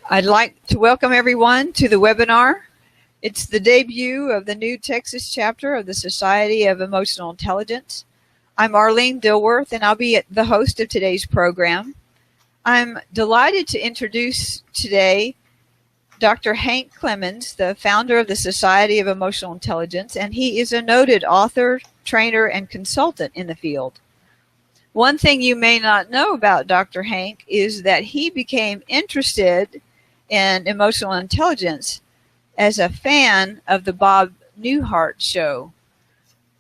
I'd like to welcome everyone to the webinar. It's the debut of the new Texas chapter of the Society of Emotional Intelligence. I'm Arlene Dilworth, and I'll be the host of today's program. I'm delighted to introduce today Dr. Hank Clemmons, the founder of the Society of Emotional Intelligence, and he is a noted author, trainer, and consultant in the field. One thing you may not know about Dr. Hank is that he became interested in emotional intelligence as a fan of the Bob Newhart show.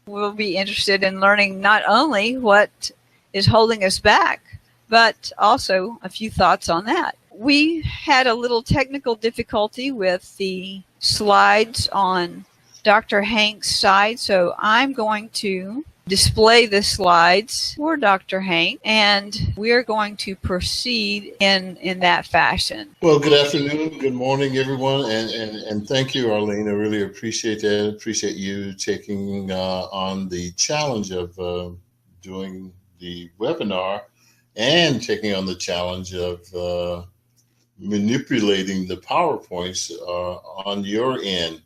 We'll be interested in learning not only what is holding us back, but also a few thoughts on that. We had a little technical difficulty with the slides on Dr. Hank's side, so I'm going to display the slides for Dr. Hank, and we're going to proceed in that fashion. Well, good afternoon, good morning, everyone, and thank you, Arlene. I really appreciate that. Appreciate you taking on the challenge of doing the webinar and taking on the challenge of manipulating the PowerPoints on your end.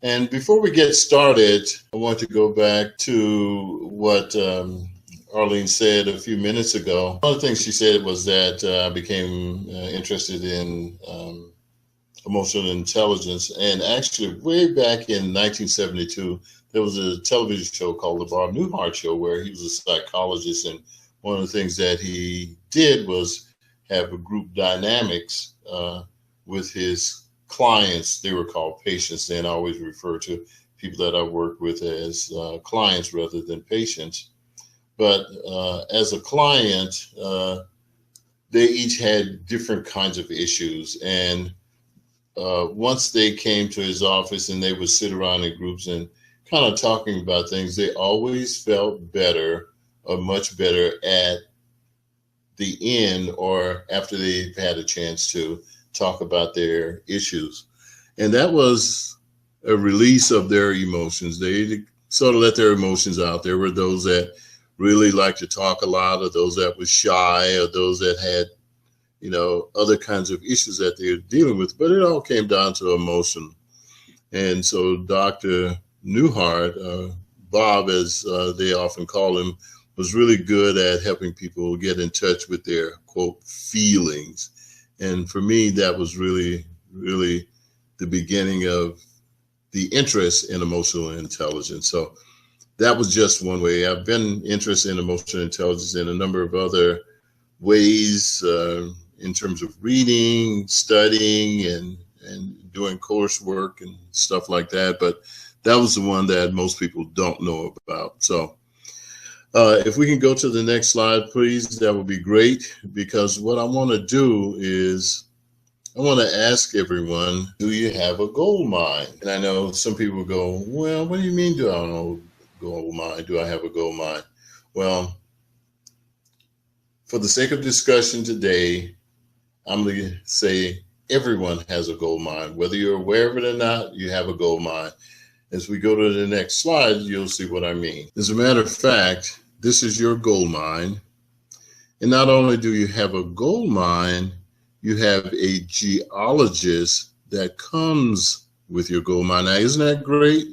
And before we get started, I want to go back to what Arlene said a few minutes ago. One of the things she said was that I became interested in emotional intelligence. And actually, way back in 1972, there was a television show called The Bob Newhart Show, where he was a psychologist. And one of the things that he did was have a group dynamics with his clients. They were called patients. Then I always refer to people that I work with as clients rather than patients. But as a client, they each had different kinds of issues. And once they came to his office and they would sit around in groups and kind of talking about things, they always felt better or much better at the end or after they've had a chance to talk about their issues. And that was a release of their emotions. They sort of let their emotions out. There were those that really liked to talk a lot, or those that were shy, or those that had, other kinds of issues that they were dealing with, but it all came down to emotion. And so Dr. Newhart, Bob, as they often call him, was really good at helping people get in touch with their, quote, feelings. And for me, that was really, really the beginning of the interest in emotional intelligence. So that was just one way. I've been interested in emotional intelligence in a number of other ways in terms of reading, studying, and doing coursework and stuff like that. But that was the one that most people don't know about. So if we can go to the next slide, please, that would be great, because what I want to do is I want to ask everyone, do you have a gold mine? And I know some people go, well, what do you mean, do I know gold mine? Do I have a gold mine? Well, for the sake of discussion today, I'm going to say everyone has a gold mine. Whether you're aware of it or not, you have a gold mine. As we go to the next slide, you'll see what I mean. As a matter of fact, this is your gold mine. And not only do you have a gold mine, you have a geologist that comes with your gold mine. Now, isn't that great?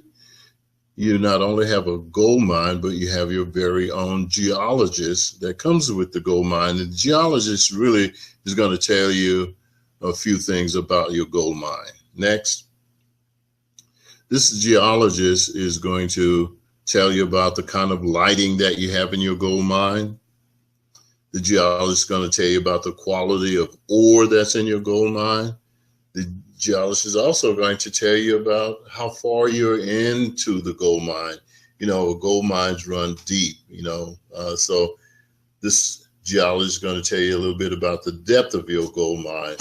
You not only have a gold mine, but you have your very own geologist that comes with the gold mine. And the geologist really is going to tell you a few things about your gold mine. Next. This geologist is going to tell you about the kind of lighting that you have in your gold mine. The geologist is going to tell you about the quality of ore that's in your gold mine. The geologist is also going to tell you about how far you're into the gold mine. Gold mines run deep, so this geologist is going to tell you a little bit about the depth of your gold mine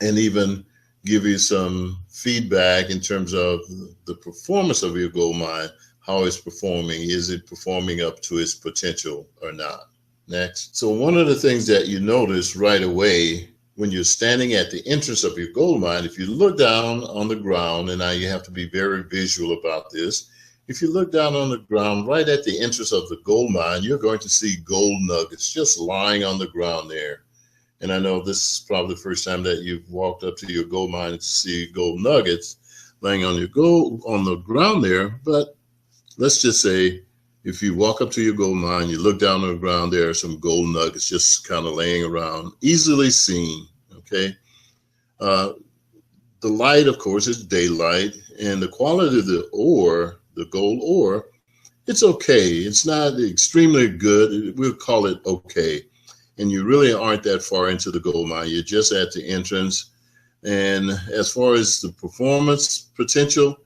and even give you some feedback in terms of the performance of your gold mine, how it's performing. Is it performing up to its potential or not? Next. So one of the things that you notice right away when you're standing at the entrance of your gold mine, if you look down on the ground, and now you have to be very visual about this, if you look down on the ground right at the entrance of the gold mine, you're going to see gold nuggets just lying on the ground there. And I know this is probably the first time that you've walked up to your gold mine to see gold nuggets laying on the ground there. But let's just say if you walk up to your gold mine, you look down on the ground, there are some gold nuggets just kind of laying around, easily seen. Okay. The light, of course, is daylight, and the quality of the ore, the gold ore, it's okay. It's not extremely good. We'll call it okay. And you really aren't that far into the gold mine. You're just at the entrance. And as far as the performance potential,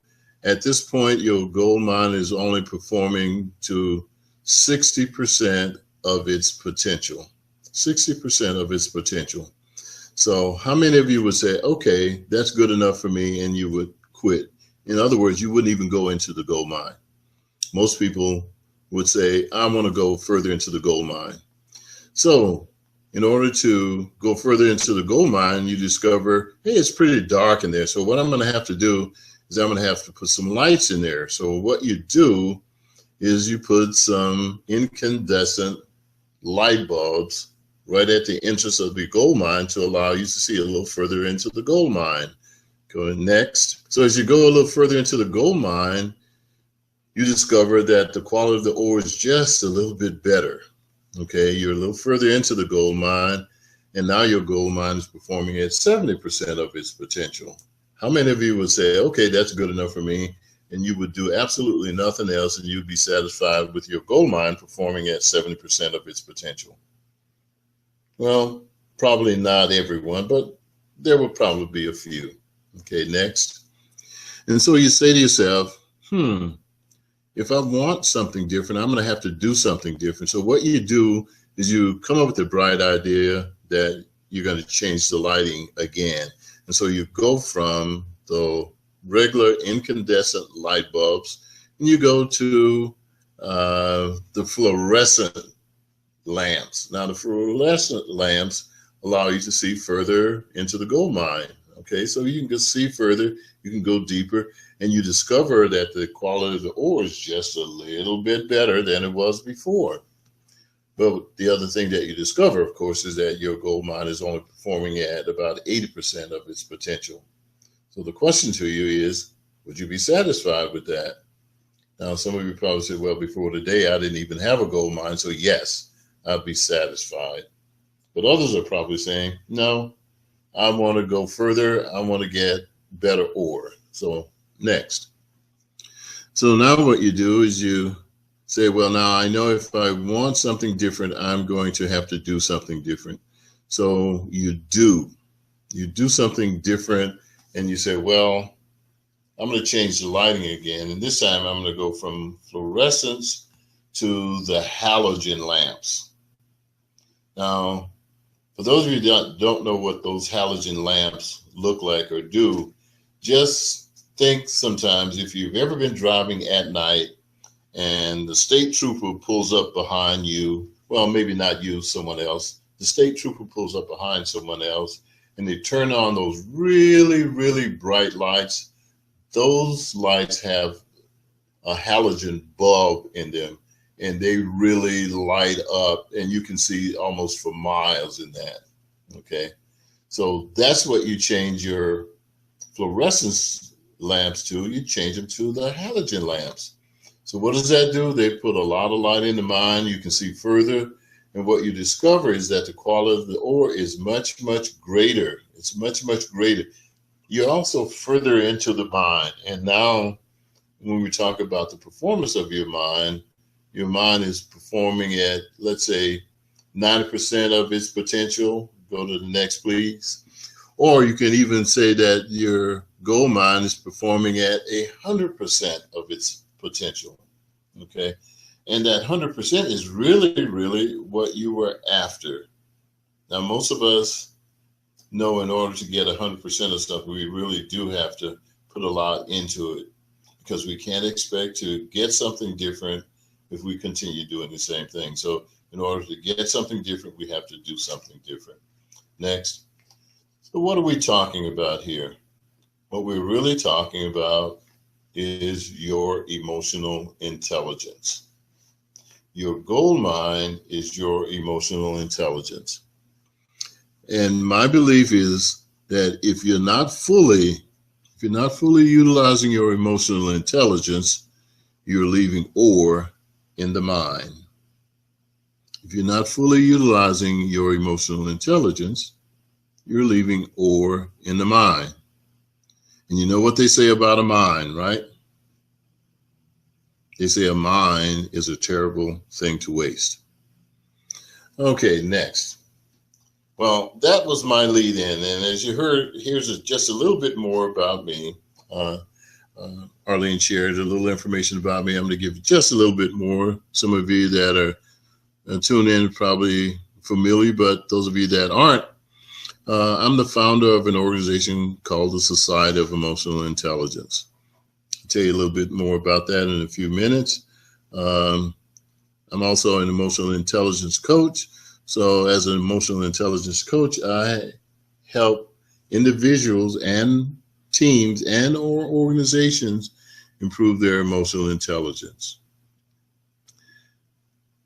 at this point, your gold mine is only performing to 60% of its potential. 60% of its potential. So how many of you would say, okay, that's good enough for me, and you would quit? In other words, you wouldn't even go into the gold mine. Most people would say, I want to go further into the gold mine. So in order to go further into the gold mine, you discover, hey, it's pretty dark in there. So what I'm going to have to do is I'm going to have to put some lights in there. So what you do is you put some incandescent light bulbs right at the entrance of the gold mine to allow you to see a little further into the gold mine. Going next. So as you go a little further into the gold mine, you discover that the quality of the ore is just a little bit better. Okay, you're a little further into the gold mine, and now your gold mine is performing at 70% of its potential. How many of you would say, okay, that's good enough for me, and you would do absolutely nothing else, and you'd be satisfied with your gold mine performing at 70% of its potential? Well, probably not everyone, but there will probably be a few. Okay, next. And so you say to yourself, if I want something different, I'm going to have to do something different. So what you do is you come up with a bright idea that you're going to change the lighting again. And so you go from the regular incandescent light bulbs and you go to the fluorescent lamps. Now, the fluorescent lamps allow you to see further into the gold mine. Okay, so you can just see further, you can go deeper, and you discover that the quality of the ore is just a little bit better than it was before. But the other thing that you discover, of course, is that your gold mine is only performing at about 80% of its potential. So the question to you is, would you be satisfied with that? Now, some of you probably said, well, before today, I didn't even have a gold mine, so yes, I'd be satisfied. But others are probably saying, no, I want to go further. I want to get better ore. So next. So now what you do is you say, well, now I know if I want something different, I'm going to have to do something different. So you do something different, and you say, well, I'm going to change the lighting again. And this time I'm going to go from fluorescence to the halogen lamps. Now, for those of you that don't know what those halogen lamps look like or do, just think sometimes if you've ever been driving at night and the state trooper pulls up behind you, well, maybe not you, someone else, the state trooper pulls up behind someone else and they turn on those really, really bright lights. Those lights have a halogen bulb in them, and they really light up, and you can see almost for miles in that. Okay, so that's what you change your fluorescence lamps to. You change them to the halogen lamps. So what does that do? They put a lot of light in the mine. You can see further, and what you discover is that the quality of the ore is much, much greater. It's much, much greater. You're also further into the mine, and now when we talk about the performance of your mine is performing at, let's say, 90% of its potential. Go to the next, please. Or you can even say that your gold mine is performing at 100% of its potential. Okay. And that 100% is really, really what you were after. Now, most of us know in order to get 100% of stuff, we really do have to put a lot into it, because we can't expect to get something different if we continue doing the same thing. So in order to get something different, we have to do something different. Next. So what are we talking about here? What we're really talking about is your emotional intelligence. Your gold mine is your emotional intelligence. And my belief is that if you're not fully utilizing your emotional intelligence, you're leaving ore in the mine. If you're not fully utilizing your emotional intelligence, you're leaving ore in the mine. And you know what they say about a mine, right? They say a mine is a terrible thing to waste. Okay, next. Well, that was my lead in. And as you heard, here's just a little bit more about me. Arlene shared a little information about me. I'm going to give you just a little bit more. Some of you that are tuned in probably familiar, but those of you that aren't, I'm the founder of an organization called the Society of Emotional Intelligence. I'll tell you a little bit more about that in a few minutes. I'm also an emotional intelligence coach. So as an emotional intelligence coach, I help individuals and teams and or organizations improve their emotional intelligence.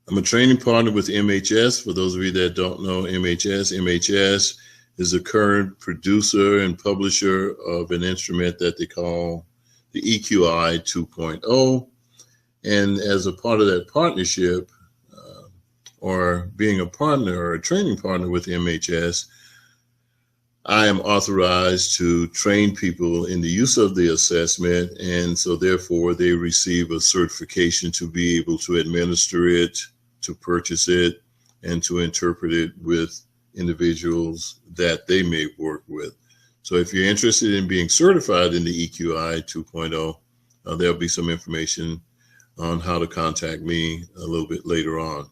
I'm a training partner with MHS. For those of you that don't know MHS is the current producer and publisher of an instrument that they call the EQI 2.0. And as a part of that partnership, or being a partner or a training partner with MHS, I am authorized to train people in the use of the assessment. And so therefore they receive a certification to be able to administer it, to purchase it, and to interpret it with individuals that they may work with. So if you're interested in being certified in the EQI 2.0, there'll be some information on how to contact me a little bit later on.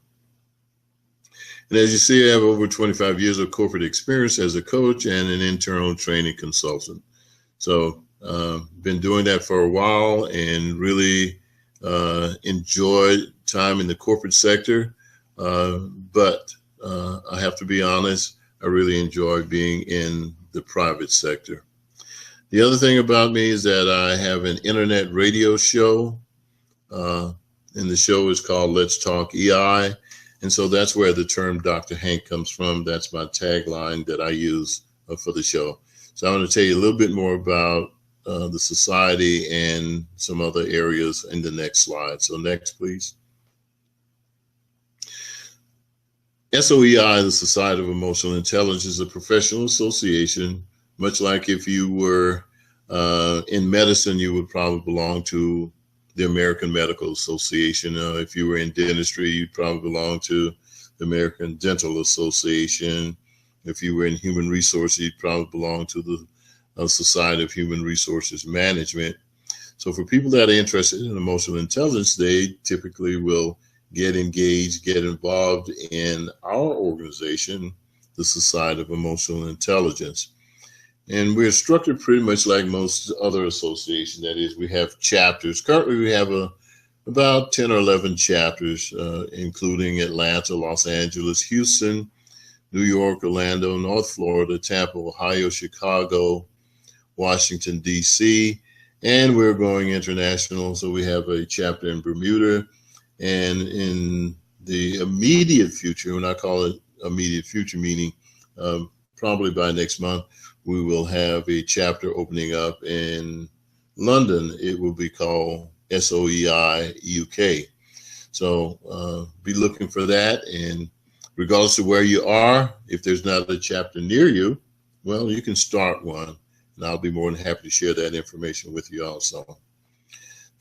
And as you see, I have over 25 years of corporate experience as a coach and an internal training consultant. So been doing that for a while and really enjoyed time in the corporate sector. But I have to be honest, I really enjoy being in the private sector. The other thing about me is that I have an internet radio show, and the show is called Let's Talk EI. And so that's where the term Dr. Hank comes from. That's my tagline that I use for the show. So I'm going to tell you a little bit more about the society and some other areas in the next slide. So next, please. SOEI, the Society of Emotional Intelligence, is a professional association. Much like if you were in medicine, you would probably belong to the American Medical Association. If you were in dentistry, you'd probably belong to the American Dental Association. If you were in human resources, you'd probably belong to the Society of Human Resources Management. So for people that are interested in emotional intelligence, they typically will get engaged, get involved in our organization, the Society of Emotional Intelligence. And we're structured pretty much like most other associations. That is, we have chapters. Currently, we have about 10 or 11 chapters, including Atlanta, Los Angeles, Houston, New York, Orlando, North Florida, Tampa, Ohio, Chicago, Washington, D.C., and we're going international. So we have a chapter in Bermuda. And in the immediate future, when I call it immediate future, meaning probably by next month, we will have a chapter opening up in London. It will be called SOEI UK. So be looking for that. And regardless of where you are, if there's not a chapter near you, well, you can start one. And I'll be more than happy to share that information with you also.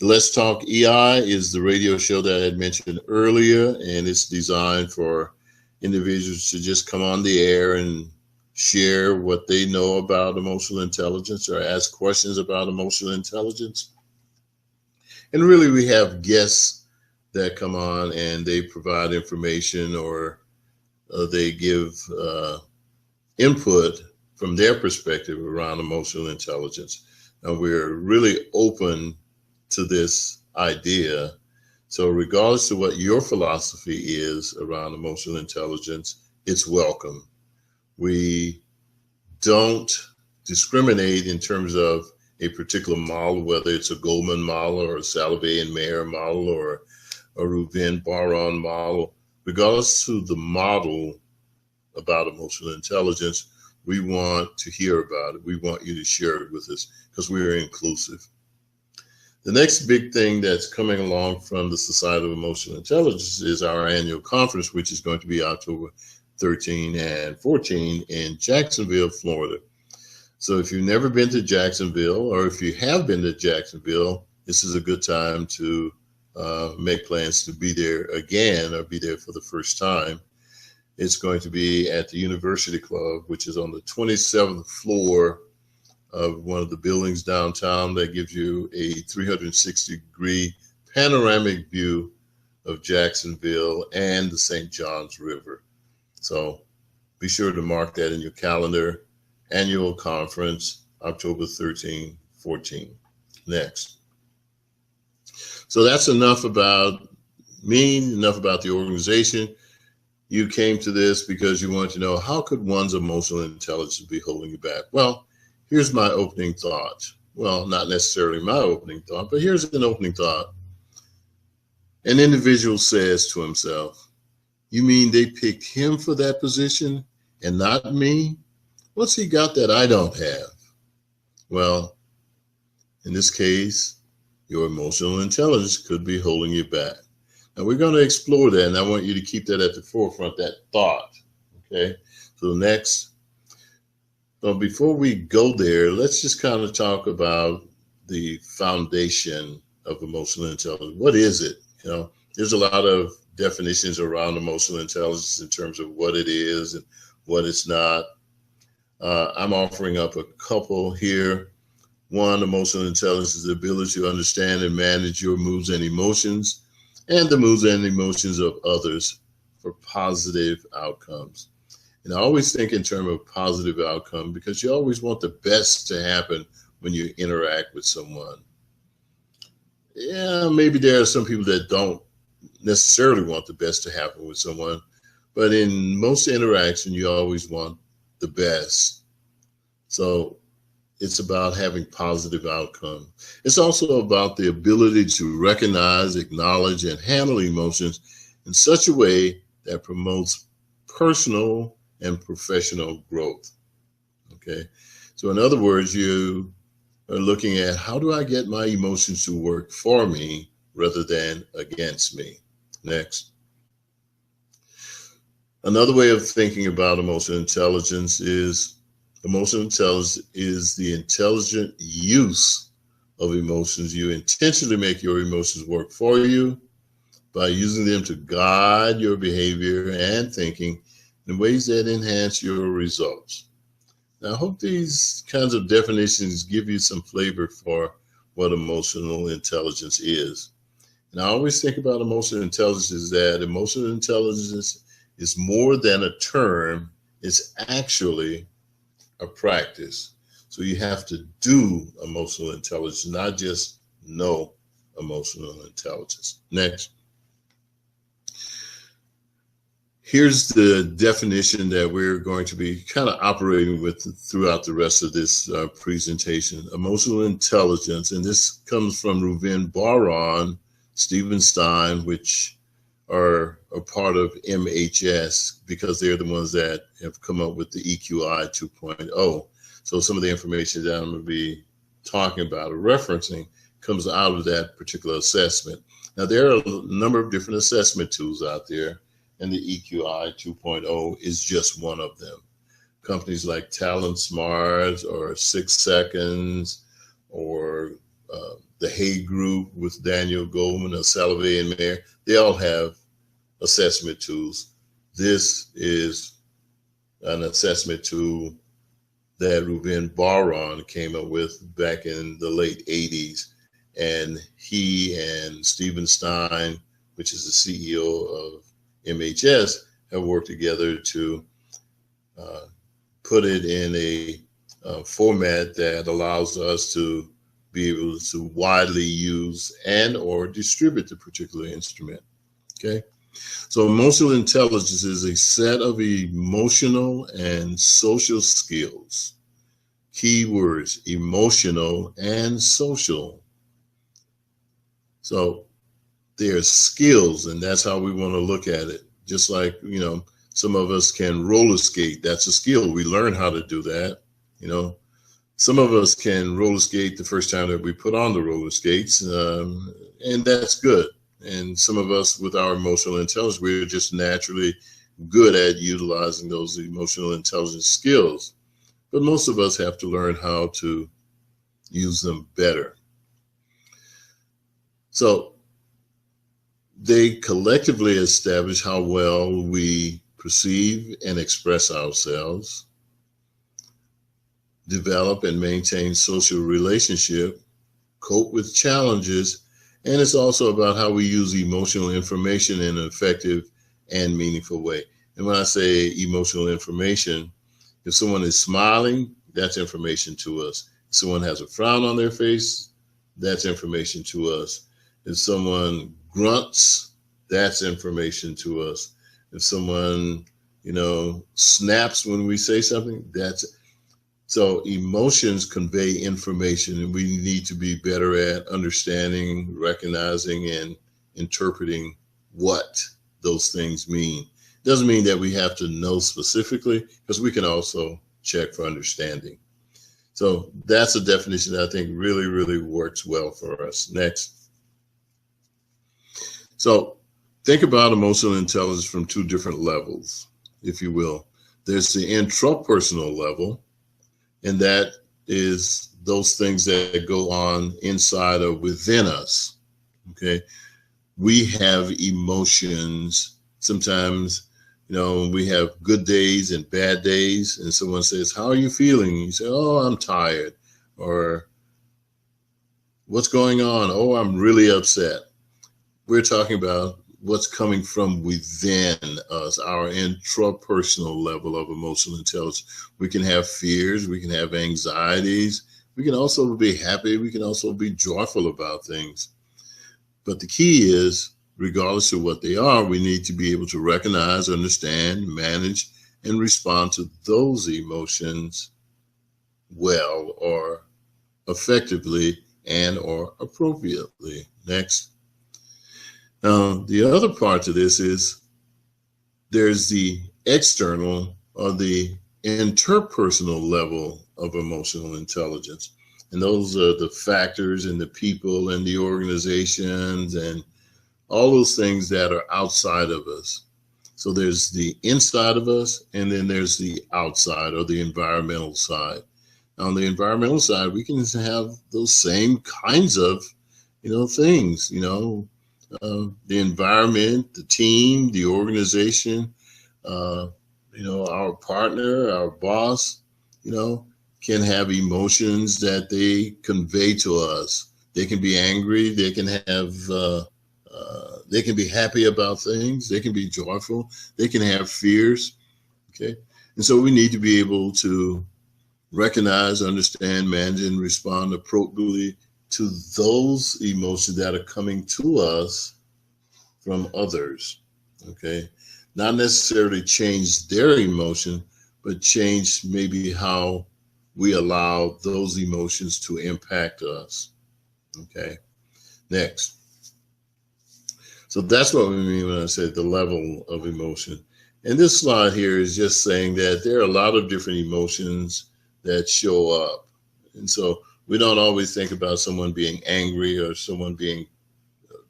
The Let's Talk EI is the radio show that I had mentioned earlier, and it's designed for individuals to just come on the air and share what they know about emotional intelligence or ask questions about emotional intelligence. And really, we have guests that come on and they provide information or they give input from their perspective around emotional intelligence. Now, we're really open to this idea. So regardless of what your philosophy is around emotional intelligence, it's welcome. We don't discriminate in terms of a particular model, whether it's a Goldman model or a Salovey and Mayer model or a Rubin Baron model. Regardless of the model, about emotional intelligence, we want to hear about it. We want you to share it with us because we are inclusive. The next big thing that's coming along from the Society of Emotional Intelligence is our annual conference, which is going to be October 13 and 14 in Jacksonville, Florida. So if you've never been to Jacksonville, or if you have been to Jacksonville, this is a good time to make plans to be there again or be there for the first time. It's going to be at the University Club, which is on the 27th floor of one of the buildings downtown that gives you a 360-degree panoramic view of Jacksonville and the St. Johns River. So be sure to mark that in your calendar. Annual conference, October 13, 14. Next. So that's enough about me, enough about the organization. You came to this because you want to know, how could one's emotional intelligence be holding you back? Well, here's my opening thought. Well, not necessarily my opening thought, but here's an opening thought. An individual says to himself, you mean they picked him for that position and not me? What's he got that I don't have? Well, in this case, your emotional intelligence could be holding you back. Now we're going to explore that, and I want you to keep that at the forefront, that thought, okay? So next, but before we go there, let's just kind of talk about the foundation of emotional intelligence. What is it? You know, there's a lot of definitions around emotional intelligence in terms of what it is and what it's not. I'm offering up a couple here. One, emotional intelligence is the ability to understand and manage your moods and emotions and the moods and emotions of others for positive outcomes. And I always think in terms of positive outcome because you always want the best to happen when you interact with someone. Yeah, maybe there are some people that don't necessarily want the best to happen with someone, but in most interaction, you always want the best. So it's about having positive outcome. It's also about the ability to recognize, acknowledge, and handle emotions in such a way that promotes personal and professional growth. Okay. So in other words, you are looking at how do I get my emotions to work for me rather than against me. Next. Another way of thinking about emotional intelligence is the intelligent use of emotions. You intentionally make your emotions work for you by using them to guide your behavior and thinking in ways that enhance your results. Now, I hope these kinds of definitions give you some flavor for what emotional intelligence is. And I always think about emotional intelligence is that emotional intelligence is more than a term, it's actually a practice. So you have to do emotional intelligence, not just know emotional intelligence. Next. Here's the definition that we're going to be kind of operating with throughout the rest of this presentation. Emotional intelligence, and this comes from Reuven Bar-On, Stephen Stein, which are a part of MHS because they're the ones that have come up with the EQI 2.0. So some of the information that I'm going to be talking about or referencing comes out of that particular assessment. Now, there are a number of different assessment tools out there, and the EQI 2.0 is just one of them. Companies like Talent Smart or 6 Seconds or the Hay Group with Daniel Goleman or Salovey and Mayer, they all have assessment tools. This is an assessment tool that Reuven Bar-On came up with back in the late 80s. And he and Stephen Stein, which is the CEO of MHS, have worked together to put it in a format that allows us to be able to widely use and or distribute the particular instrument. Okay. So emotional intelligence is a set of emotional and social skills. Keywords, emotional and social. So there's skills, and that's how we want to look at it. Just like, you know, Some of us can roller skate. That's a skill. We learn how to do that. You know, some of us can roller skate the first time that we put on the roller skates, and that's good. And some of us with our emotional intelligence, we're just naturally good at utilizing those emotional intelligence skills. But most of us have to learn how to use them better. So they collectively establish how well we perceive and express ourselves, develop and maintain social relationship, cope with challenges, and it's also about how we use emotional information in an effective and meaningful way. And when I say emotional information, if someone is smiling, that's information to us. If someone has a frown on their face, that's information to us. If someone grunts, that's information to us. If someone, snaps when we say something, so emotions convey information, and we need to be better at understanding, recognizing, and interpreting what those things mean. Doesn't mean that we have to know specifically, because we can also check for understanding. So that's a definition that I think really, really works well for us. Next. So think about emotional intelligence from two different levels, if you will. There's the intrapersonal level, and that is those things that go on inside or within us, okay? We have emotions. Sometimes, we have good days and bad days, and someone says, how are you feeling? You say, oh, I'm tired. Or what's going on? Oh, I'm really upset. We're talking about what's coming from within us, our intrapersonal level of emotional intelligence. We can have fears, we can have anxieties, we can also be happy, we can also be joyful about things. But the key is, regardless of what they are, we need to be able to recognize, understand, manage, and respond to those emotions well or effectively and or appropriately. Next. The other part to this is there's the external or the interpersonal level of emotional intelligence. And those are the factors and the people and the organizations and all those things that are outside of us. So there's the inside of us, and then there's the outside or the environmental side. On the environmental side, we can have those same kinds of, things, the environment, the team, the organization, our partner, our boss, can have emotions that they convey to us. They can be angry. They can have, they can be happy about things. They can be joyful. They can have fears. Okay. And so we need to be able to recognize, understand, manage, and respond appropriately to those emotions that are coming to us from others, okay? Not necessarily change their emotion, but change maybe how we allow those emotions to impact us, okay? Next. So that's what we mean when I say the level of emotion. And this slide here is just saying that there are a lot of different emotions that show up. And so we don't always think about someone being angry or someone being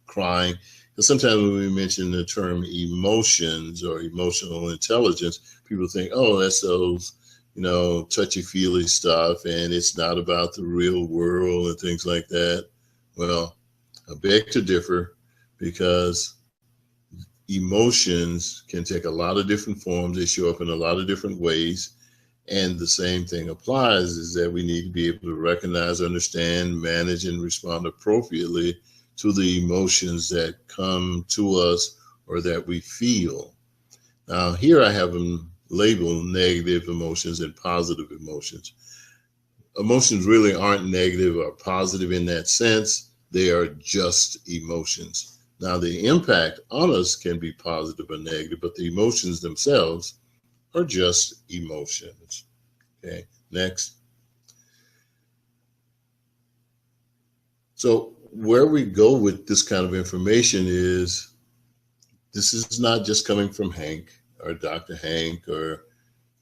crying. Because sometimes when we mention the term emotions or emotional intelligence, people think, oh, that's those, touchy-feely stuff, and it's not about the real world and things like that. Well, I beg to differ, because emotions can take a lot of different forms. They show up in a lot of different ways. And the same thing applies, is that we need to be able to recognize, understand, manage, and respond appropriately to the emotions that come to us or that we feel. Now, here I have them labeled negative emotions and positive emotions. Emotions really aren't negative or positive in that sense. They are just emotions. Now, the impact on us can be positive or negative, but the emotions themselves are just emotions. Okay, next. So where we go with this kind of information is, this is not just coming from Hank or Dr. Hank or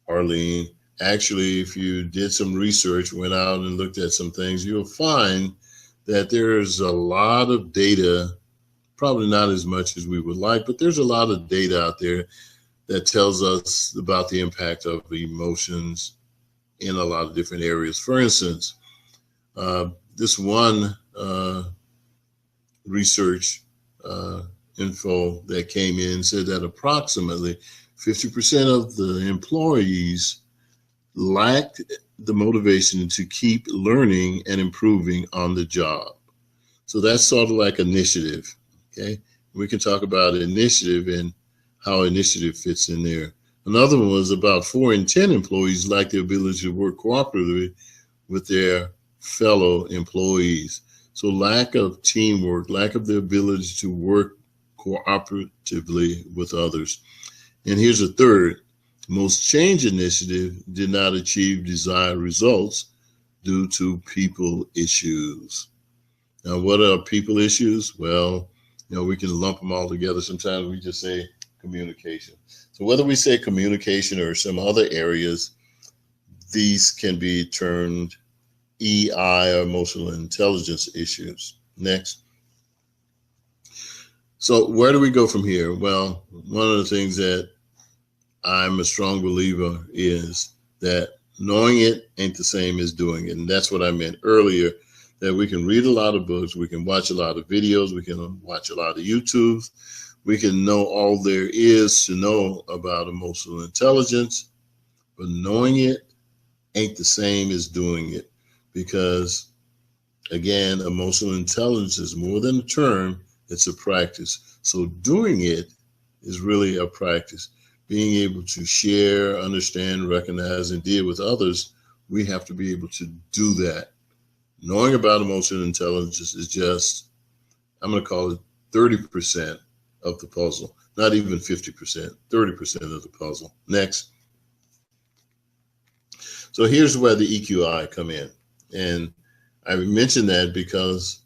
Arlene. Actually, if you did some research, went out and looked at some things, you'll find that there's a lot of data, probably not as much as we would like, but there's a lot of data out there that tells us about the impact of emotions in a lot of different areas. For instance, this one research info that came in said that approximately 50% of the employees lacked the motivation to keep learning and improving on the job. So that's sort of like initiative, okay? We can talk about initiative and how initiative fits in there. Another one was about 4 in 10 employees lack the ability to work cooperatively with their fellow employees. So lack of teamwork, lack of the ability to work cooperatively with others. And here's a third. Most change initiative did not achieve desired results due to people issues. Now, what are people issues? Well, we can lump them all together. Sometimes we just say communication. So whether we say communication or some other areas, these can be termed EI or emotional intelligence issues. Next. So where do we go from here? Well, one of the things that I'm a strong believer is that knowing it ain't the same as doing it. And that's what I meant earlier, that we can read a lot of books, we can watch a lot of videos, we can watch a lot of YouTubes, we can know all there is to know about emotional intelligence, but knowing it ain't the same as doing it. Because again, emotional intelligence is more than a term, it's a practice. So doing it is really a practice. Being able to share, understand, recognize, and deal with others, we have to be able to do that. Knowing about emotional intelligence is just, I'm going to call it 30% of the puzzle, not even 50%, 30% of the puzzle. Next. So here's where the EQI come in. And I mentioned that because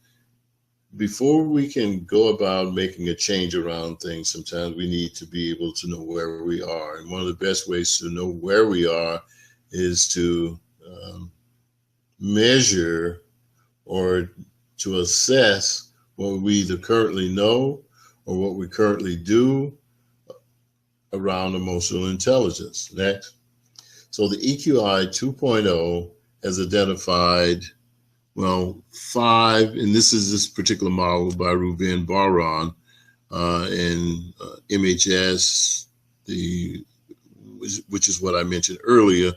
before we can go about making a change around things, sometimes we need to be able to know where we are. And one of the best ways to know where we are is to measure or to assess what we either currently know or what we currently do around emotional intelligence. Next. So the EQI 2.0 has identified, 5, and this is this particular model by Reuven Bar-On and MHS, which is what I mentioned earlier.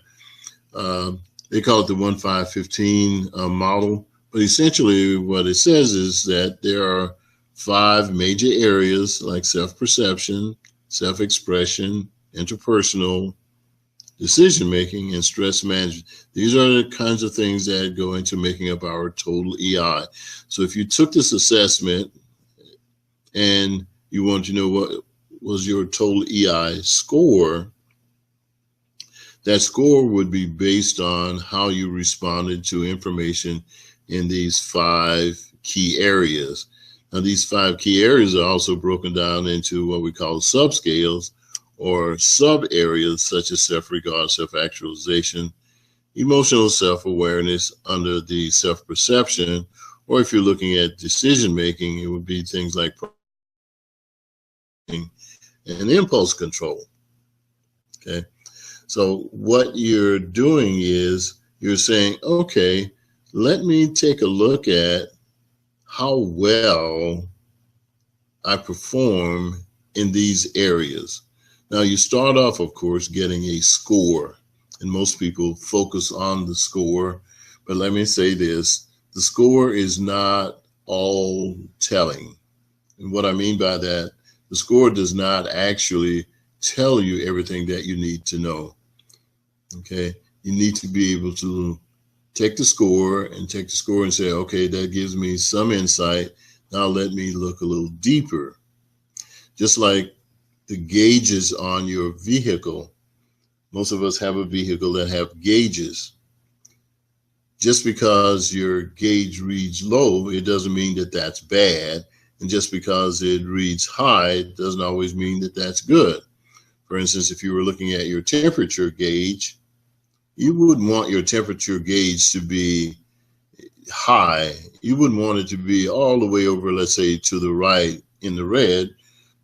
They call it the 1-5-15 model, but essentially what it says is that there are 5 major areas like self-perception, self-expression, interpersonal, decision-making, and stress management. These are the kinds of things that go into making up our total EI. So if you took this assessment and you want to know what was your total EI score, that score would be based on how you responded to information in these 5 key areas. Now, these 5 key areas are also broken down into what we call subscales, or sub-areas such as self-regard, self-actualization, emotional self-awareness under the self-perception, or if you're looking at decision-making, it would be things like and impulse control, okay? So what you're doing is you're saying, okay, let me take a look at how well I perform in these areas. Now, you start off, of course, getting a score, and most people focus on the score. But let me say this, the score is not all telling. And what I mean by that, the score does not actually tell you everything that you need to know, okay? You need to be able to take the score and say, okay, that gives me some insight. Now let me look a little deeper. Just like the gauges on your vehicle. Most of us have a vehicle that have gauges. Just because your gauge reads low, it doesn't mean that that's bad. And just because it reads high, it doesn't always mean that that's good. For instance, if you were looking at your temperature gauge, you wouldn't want your temperature gauge to be high. You wouldn't want it to be all the way over, let's say, to the right in the red,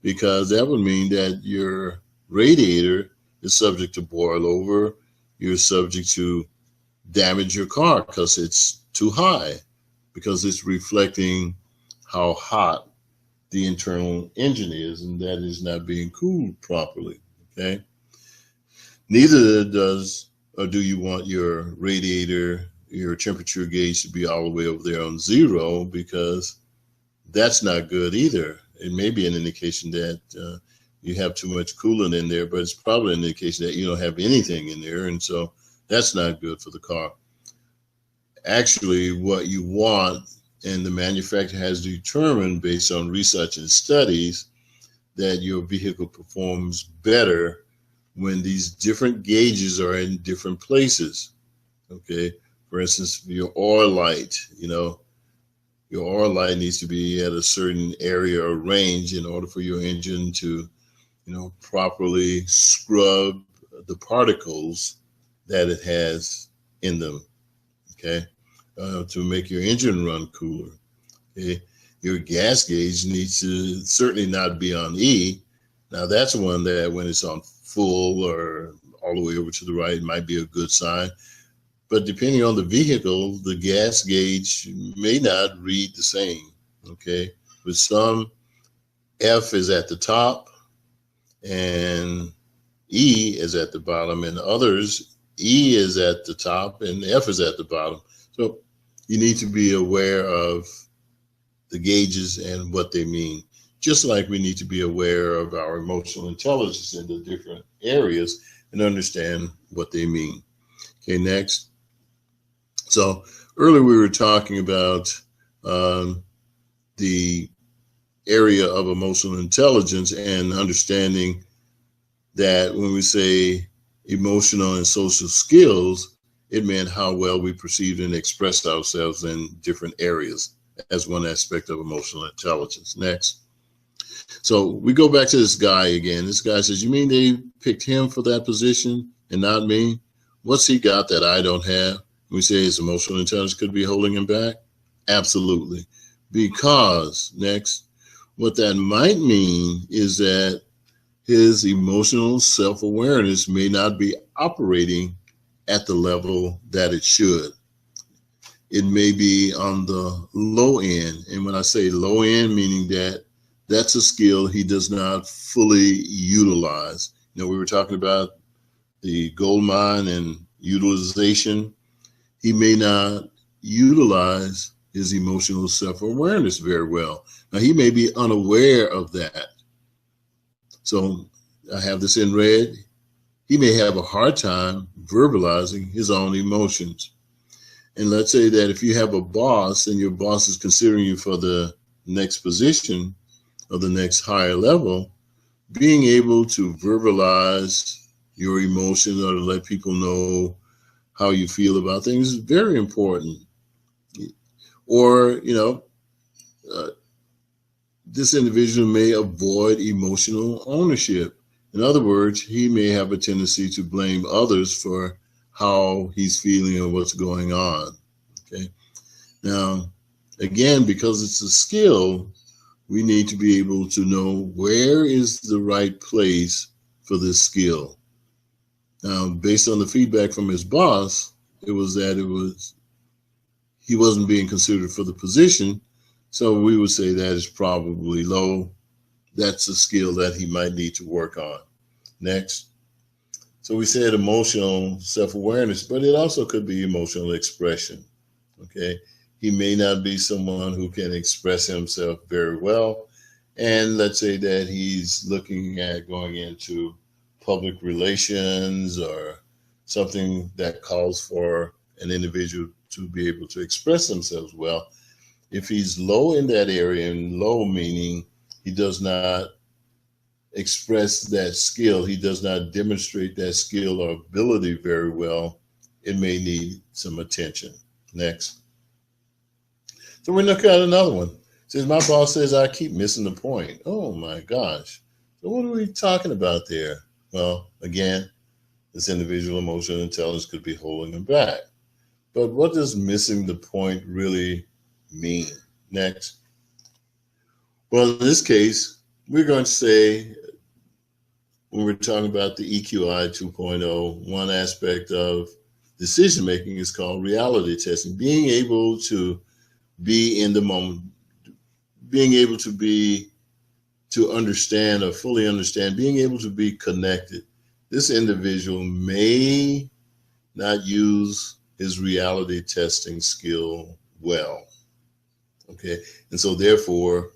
because that would mean that your radiator is subject to boil over. You're subject to damage your car because it's too high, because it's reflecting how hot the internal engine is, and that is not being cooled properly. Okay. Neither does or do you want your radiator, your temperature gauge to be all the way over there on 0, because that's not good either. It may be an indication that you have too much coolant in there, but it's probably an indication that you don't have anything in there, and so that's not good for the car. Actually, what you want, and the manufacturer has determined based on research and studies, that your vehicle performs better when these different gauges are in different places. Okay, for instance, your oil light, your oil light needs to be at a certain area or range in order for your engine to, properly scrub the particles that it has in them. Okay, to make your engine run cooler. Okay, your gas gauge needs to certainly not be on E. Now that's one that when it's on full or all the way over to the right might be a good sign. But depending on the vehicle, the gas gauge may not read the same. Okay, with some, F is at the top and E is at the bottom, and others, E is at the top and F is at the bottom. So you need to be aware of the gauges and what they mean. Just like we need to be aware of our emotional intelligence in the different areas and understand what they mean. Okay, next. So earlier we were talking about the area of emotional intelligence and understanding that when we say emotional and social skills, it meant how well we perceived and expressed ourselves in different areas as one aspect of emotional intelligence. Next. So we go back to this guy again. This guy says, you mean they picked him for that position and not me? What's he got that I don't have? We say his emotional intelligence could be holding him back. Absolutely. Because, next, what that might mean is that his emotional self-awareness may not be operating at the level that it should. It may be on the low end. And when I say low end, meaning that that's a skill he does not fully utilize. We were talking about the gold mine and utilization. He may not utilize his emotional self-awareness very well. Now, he may be unaware of that. So I have this in red. He may have a hard time verbalizing his own emotions. And let's say that if you have a boss and your boss is considering you for the next position or the next higher level, being able to verbalize your emotions or to let people know how you feel about things is very important. Or, this individual may avoid emotional ownership. In other words, he may have a tendency to blame others for how he's feeling or what's going on. Okay. Now, again, because it's a skill, we need to be able to know where is the right place for this skill. Now, based on the feedback from his boss, it was that he wasn't being considered for the position. So we would say that is probably low. That's a skill that he might need to work on. Next. So we said emotional self-awareness, but it also could be emotional expression. Okay. He may not be someone who can express himself very well. And let's say that he's looking at going into public relations or something that calls for an individual to be able to express themselves well. If he's low in that area, and low meaning he does not express that skill, he does not demonstrate that skill or ability very well, it may need some attention. Next. So we're looking at another one. It says, my boss says I keep missing the point. Oh my gosh. So what are we talking about there? Well, again, this individual emotional intelligence could be holding them back. But what does missing the point really mean? Next. Well, in this case, we're going to say, when we're talking about the EQI 2.0, one aspect of decision making is called reality testing. Being able to be in the moment, being able to understand or fully understand, being able to be connected. This individual may not use his reality testing skill well. Okay. And so therefore,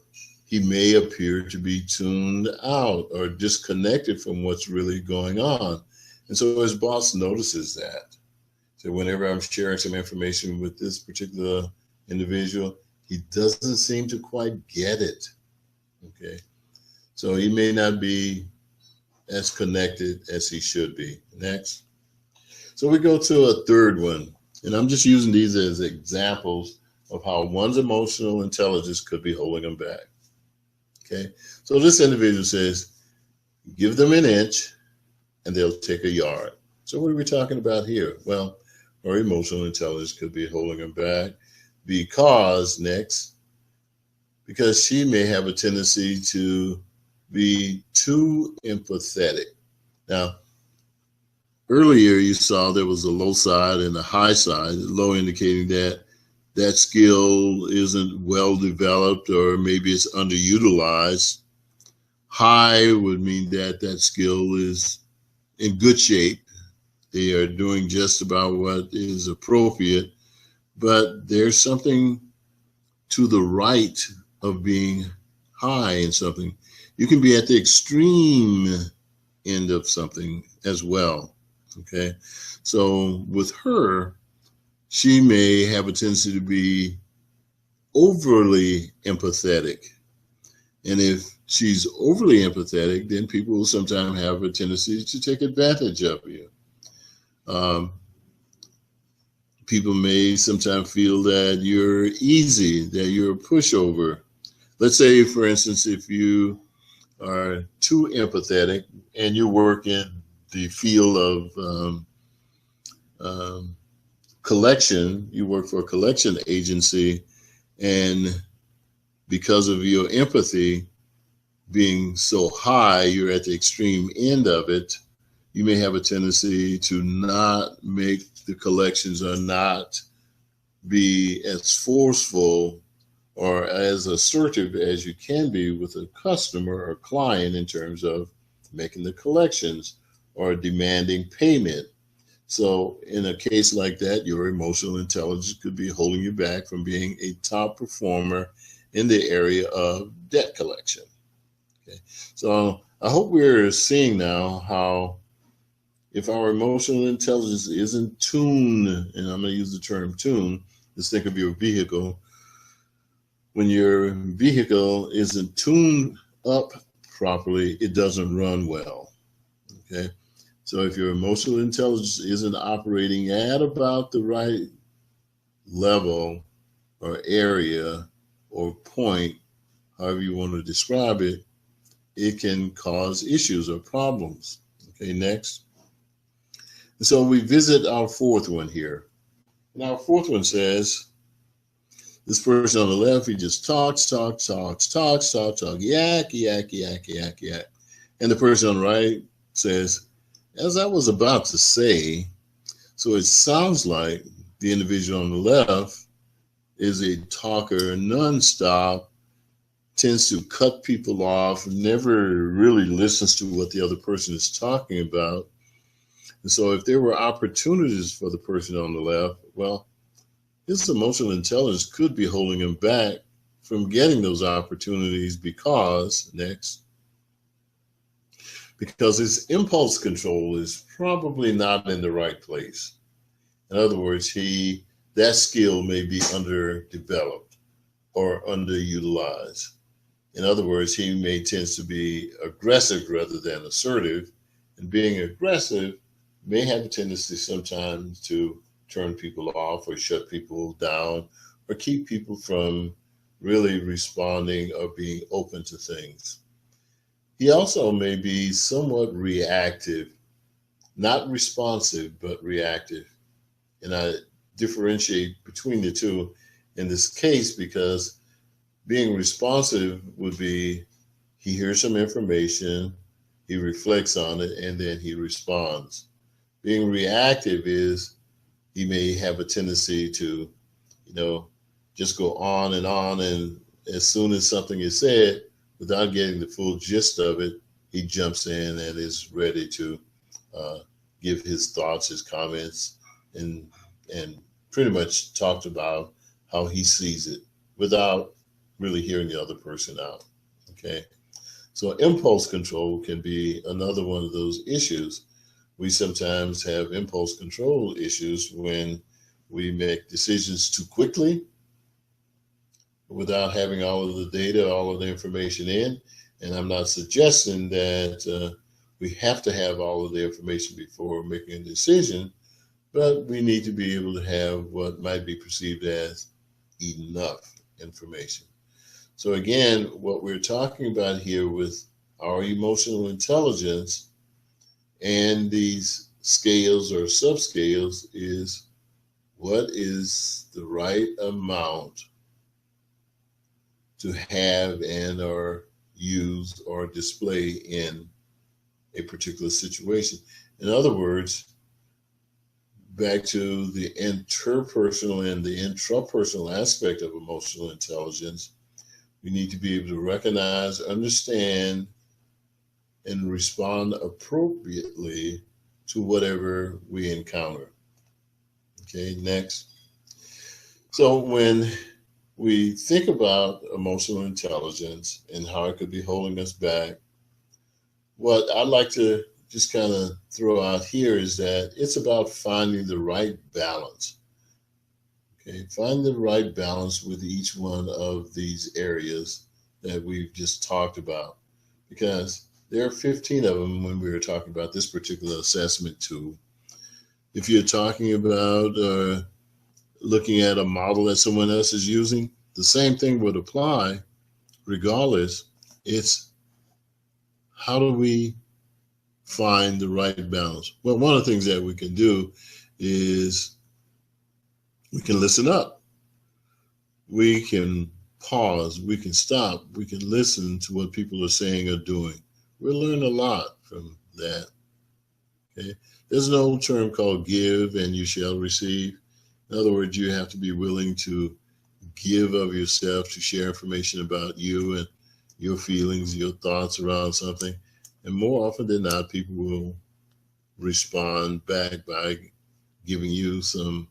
he may appear to be tuned out or disconnected from what's really going on. And so his boss notices that. So whenever I'm sharing some information with this particular individual, he doesn't seem to quite get it. Okay. So he may not be as connected as he should be. Next. So we go to a third one. And I'm just using these as examples of how one's emotional intelligence could be holding them back. Okay. So this individual says, give them an inch and they'll take a yard. So what are we talking about here? Well, our emotional intelligence could be holding them back because, next, because she may have a tendency to be too empathetic. Now, earlier you saw there was a low side and a high side, low indicating that that skill isn't well developed or maybe it's underutilized. High would mean that that skill is in good shape. They are doing just about what is appropriate, but there's something to the right of being high in something. You can be at the extreme end of something as well. Okay. So with her, she may have a tendency to be overly empathetic. And if she's overly empathetic, then people will sometimes have a tendency to take advantage of you. People may sometimes feel that you're easy, that you're a pushover. Let's say, for instance, if you are too empathetic and you work in the field of collection, you work for a collection agency, and because of your empathy being so high, you're at the extreme end of it, you may have a tendency to not make the collections or not be as forceful or as assertive as you can be with a customer or client in terms of making the collections or demanding payment. So in a case like that, your emotional intelligence could be holding you back from being a top performer in the area of debt collection. Okay. So I hope we're seeing now how if our emotional intelligence isn't tuned, and I'm going to use the term tune, let's think of your vehicle. When your vehicle isn't tuned up properly, it doesn't run well. Okay. So if your emotional intelligence isn't operating at about the right level or area or point, however you want to describe it, it can cause issues or problems. Okay, next. And so we visit our fourth one here. And our fourth one says, this person on the left, he just talks, yak. And the person on the right says, as I was about to say, so it sounds like the individual on the left is a talker nonstop, tends to cut people off, never really listens to what the other person is talking about. And so if there were opportunities for the person on the left, well, his emotional intelligence could be holding him back from getting those opportunities because, next, because his impulse control is probably not in the right place. In other words, that skill may be underdeveloped or underutilized. In other words, he may tend to be aggressive rather than assertive, and being aggressive may have a tendency sometimes to turn people off or shut people down or keep people from really responding or being open to things. He also may be somewhat reactive, not responsive, but reactive. And I differentiate between the two in this case because being responsive would be he hears some information, he reflects on it, and then he responds. Being reactive is he may have a tendency to, just go on, and as soon as something is said, without getting the full gist of it, he jumps in and is ready to give his thoughts, his comments, and pretty much talked about how he sees it without really hearing the other person out. Okay. So impulse control can be another one of those issues. We sometimes have impulse control issues when we make decisions too quickly without having all of the data, all of the information in. And I'm not suggesting that we have to have all of the information before making a decision, but we need to be able to have what might be perceived as enough information. So again, what we're talking about here with our emotional intelligence and these scales or subscales is what is the right amount to have and or use or display in a particular situation. In other words, back to the interpersonal and the intrapersonal aspect of emotional intelligence, we need to be able to recognize, understand, and respond appropriately to whatever we encounter. Okay, next. So when we think about emotional intelligence and how it could be holding us back, what I'd like to just kind of throw out here is that it's about finding the right balance. Okay, find the right balance with each one of these areas that we've just talked about, because there are 15 of them when we were talking about this particular assessment tool. If you're talking about looking at a model that someone else is using, the same thing would apply regardless. It's how do we find the right balance? Well, one of the things that we can do is we can listen up. We can pause. We can stop. We can listen to what people are saying or doing. We'll learn a lot from that. Okay. There's an old term called give and you shall receive. In other words, you have to be willing to give of yourself, to share information about you and your feelings, your thoughts around something. And more often than not, people will respond back by giving you some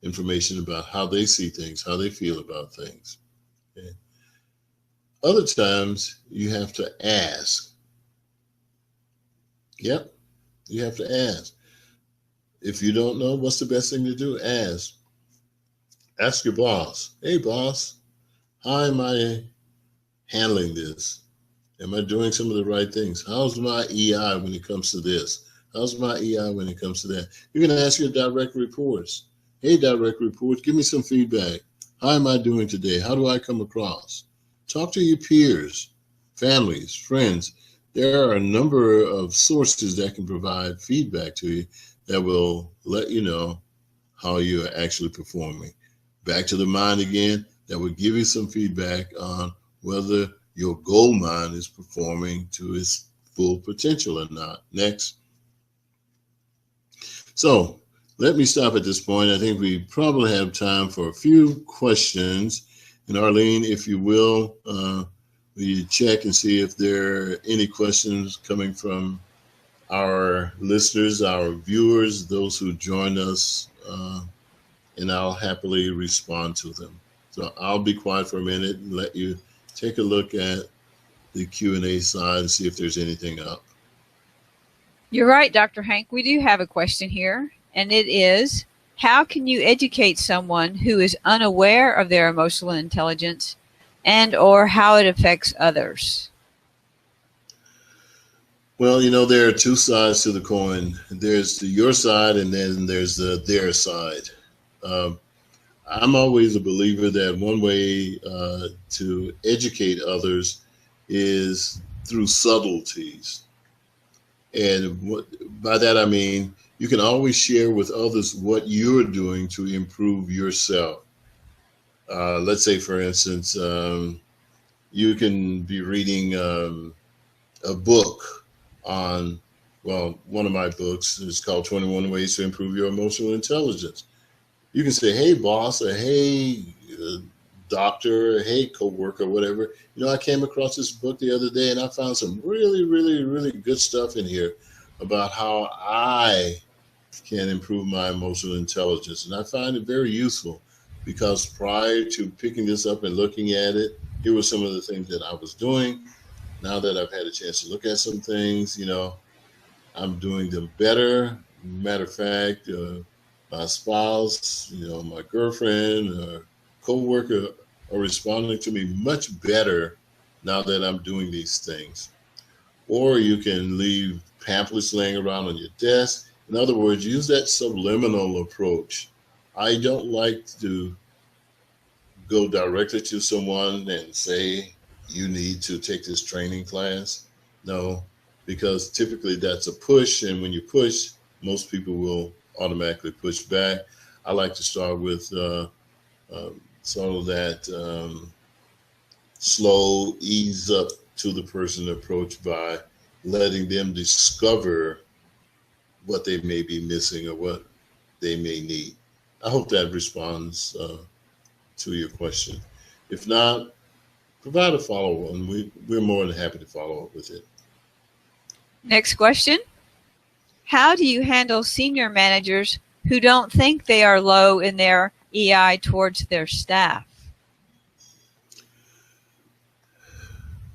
information about how they see things, how they feel about things. Okay. Other times, you have to ask. Yep, you have to ask. If you don't know, what's the best thing to do? Ask. Ask your boss. Hey, boss, how am I handling this? Am I doing some of the right things? How's my EI when it comes to this? How's my EI when it comes to that? You're going to ask your direct reports. Hey, direct reports, give me some feedback. How am I doing today? How do I come across? Talk to your peers, families, friends. There are a number of sources that can provide feedback to you that will let you know how you're actually performing. Back to the mind again, that will give you some feedback on whether your gold mine is performing to its full potential or not. Next. So let me stop at this point. I think we probably have time for a few questions. And Arlene, if you will, we check and see if there are any questions coming from our listeners, our viewers, those who join us, and I'll happily respond to them. So I'll be quiet for a minute and let you take a look at the Q&A side and see if there's anything up. You're right, Dr. Hank. We do have a question here, and it is, how can you educate someone who is unaware of their emotional intelligence and or how it affects others? Well, there are two sides to the coin. There's your side and then there's their side. I'm always a believer that one way to educate others is through subtleties. And by that I mean you can always share with others what you're doing to improve yourself. Let's say, for instance, you can be reading a book on, well, one of my books is called 21 Ways to Improve Your Emotional Intelligence. You can say, hey, boss, or hey, doctor, or hey, coworker, whatever. I came across this book the other day and I found some really, really, really good stuff in here about how I can improve my emotional intelligence. And I find it very useful because prior to picking this up and looking at it, here were some of the things that I was doing. Now that I've had a chance to look at some things, I'm doing them better. Matter of fact, my spouse, my girlfriend, co-worker are responding to me much better now that I'm doing these things. Or you can leave pamphlets laying around on your desk. In other words, use that subliminal approach. I don't like to go directly to someone and say, you need to take this training class. No, because typically that's a push. And when you push, most people will automatically push back. I like to start with sort of that slow ease up to the person approach by letting them discover what they may be missing or what they may need. I hope that responds to your question. If not, provide a follow-up, and we're more than happy to follow up with it. Next question. How do you handle senior managers who don't think they are low in their EI towards their staff?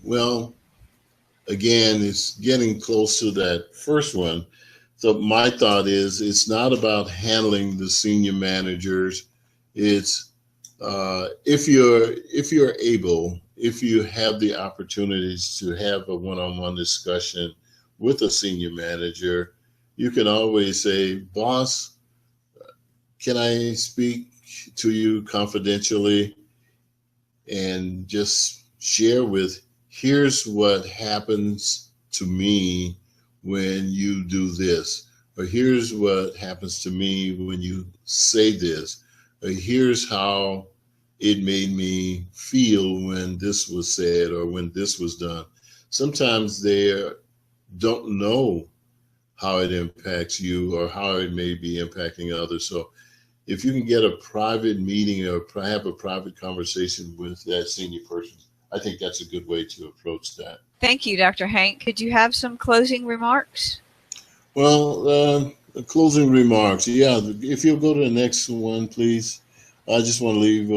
Well, again, it's getting close to that first one. So my thought is it's not about handling the senior managers. It's if you're able, if you have the opportunities to have a one-on-one discussion with a senior manager, you can always say, boss, can I speak to you confidentially and just share with, here's what happens to me when you do this, or here's what happens to me when you say this, or here's how it made me feel when this was said or when this was done. Sometimes they don't know how it impacts you or how it may be impacting others. So if you can get a private meeting or have a private conversation with that senior person, I think that's a good way to approach that. Thank you, Dr. Hank. Could you have some closing remarks? Well, closing remarks. Yeah, if you'll go to the next one, please. I just want to leave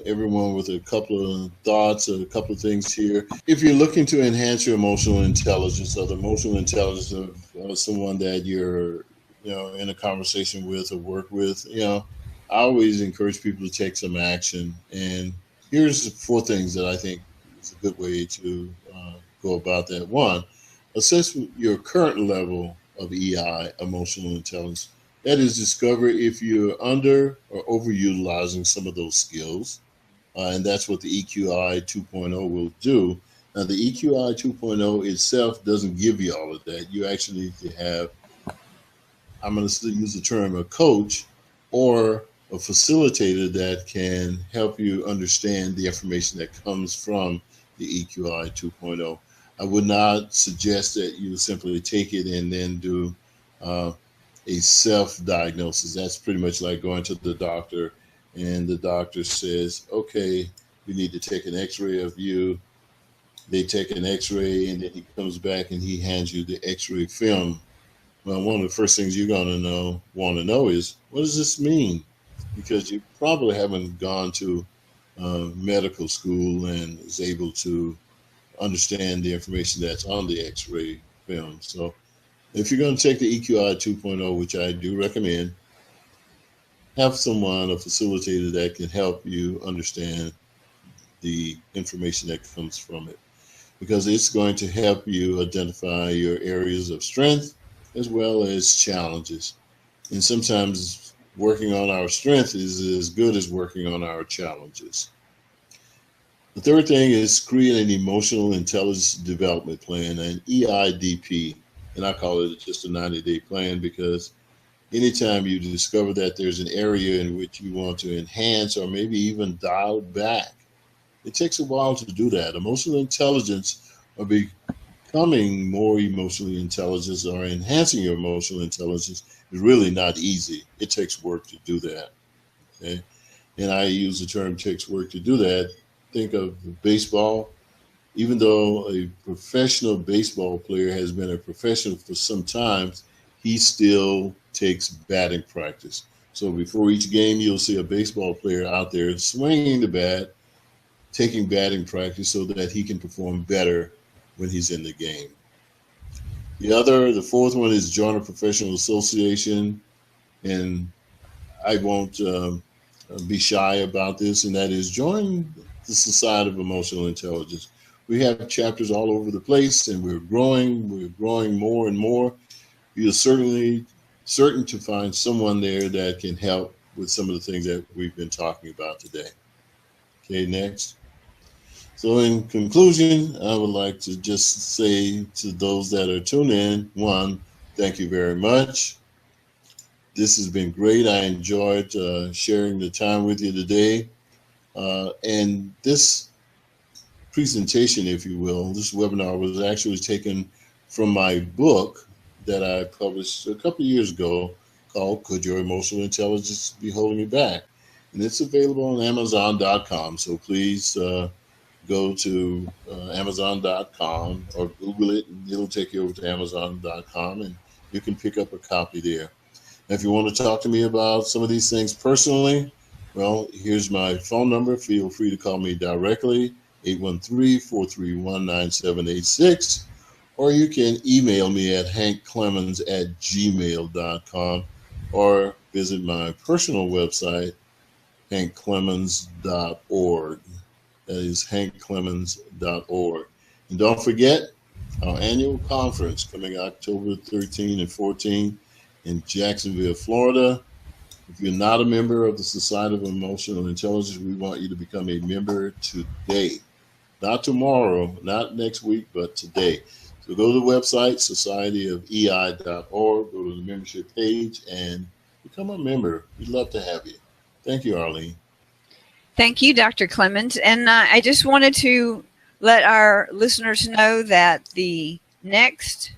everyone with a couple of thoughts, a couple of things here. If you're looking to enhance your emotional intelligence or the emotional intelligence of someone that you're, in a conversation with or work with, I always encourage people to take some action. And here's 4 things that I think is a good way to go about that. 1, assess your current level of EI, emotional intelligence. That is, discover if you're under or overutilizing some of those skills. And that's what the EQI 2.0 will do. Now, the EQI 2.0 itself doesn't give you all of that. You actually need to have, I'm going to use the term, a coach or a facilitator that can help you understand the information that comes from the EQI 2.0. I would not suggest that you simply take it and then do a self-diagnosis. That's pretty much like going to the doctor and the doctor says, okay, you need to take an x-ray of you. They take an x-ray and then he comes back and he hands you the x-ray film. Well, one of the first things you're going to want to know is, what does this mean? Because you probably haven't gone to medical school and is able to understand the information that's on the x-ray film. So if you're going to take the EQI 2.0, which I do recommend, have someone, a facilitator that can help you understand the information that comes from it, because it's going to help you identify your areas of strength as well as challenges. And sometimes working on our strength is as good as working on our challenges. The third thing is create an emotional intelligence development plan, an EIDP. And I call it just a 90-day plan because anytime you discover that there's an area in which you want to enhance or maybe even dial back, it takes a while to do that. Emotional intelligence or becoming more emotionally intelligent or enhancing your emotional intelligence is really not easy. It takes work to do that. Okay? And I use the term takes work to do that. Think of baseball. Even though a professional baseball player has been a professional for some time, he still takes batting practice. So before each game, you'll see a baseball player out there swinging the bat, taking batting practice so that he can perform better when he's in the game. The fourth one is join a professional association. And I won't be shy about this, and that is join the Society of Emotional Intelligence. We have chapters all over the place, and we're growing more and more. You're certainly certain to find someone there that can help with some of the things that we've been talking about today. Okay, next. So in conclusion, I would like to just say to those that are tuned in, one, thank you very much. This has been great. I enjoyed sharing the time with you today. And this presentation, if you will, this webinar was actually taken from my book that I published a couple of years ago called Could Your Emotional Intelligence Be Holding You Back? And it's available on Amazon.com. So please go to Amazon.com or Google it, and it'll take you over to Amazon.com, and you can pick up a copy there. If you want to talk to me about some of these things personally, well, here's my phone number. Feel free to call me directly, 813-431-9786, or you can email me at hankclemens@gmail.com, or visit my personal website, hankclemens.org. That is hankclemens.org. And don't forget our annual conference coming October 13 and 14 in Jacksonville, Florida. If you're not a member of the Society of Emotional Intelligence, we want you to become a member today. Not tomorrow, not next week, but today. So go to the website, societyofei.org, go to the membership page, and become a member. We'd love to have you. Thank you, Arlene. Thank you, Dr. Clemens. And I just wanted to let our listeners know that the next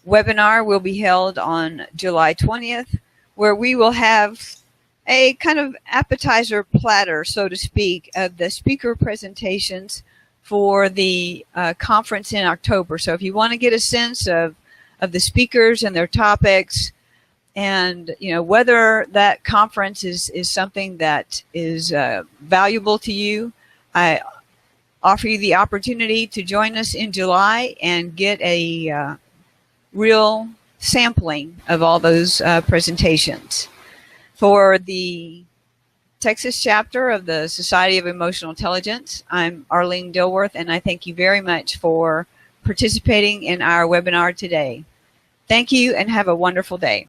webinar will be held on July 20th, where we will have a kind of appetizer platter, so to speak, of the speaker presentations for the conference in October. So if you want to get a sense of the speakers and their topics, and whether that conference is something that is valuable to you, I offer you the opportunity to join us in July and get a real sampling of all those presentations. For the Texas chapter of the Society of Emotional Intelligence, I'm Arlene Dilworth, and I thank you very much for participating in our webinar today. Thank you and have a wonderful day.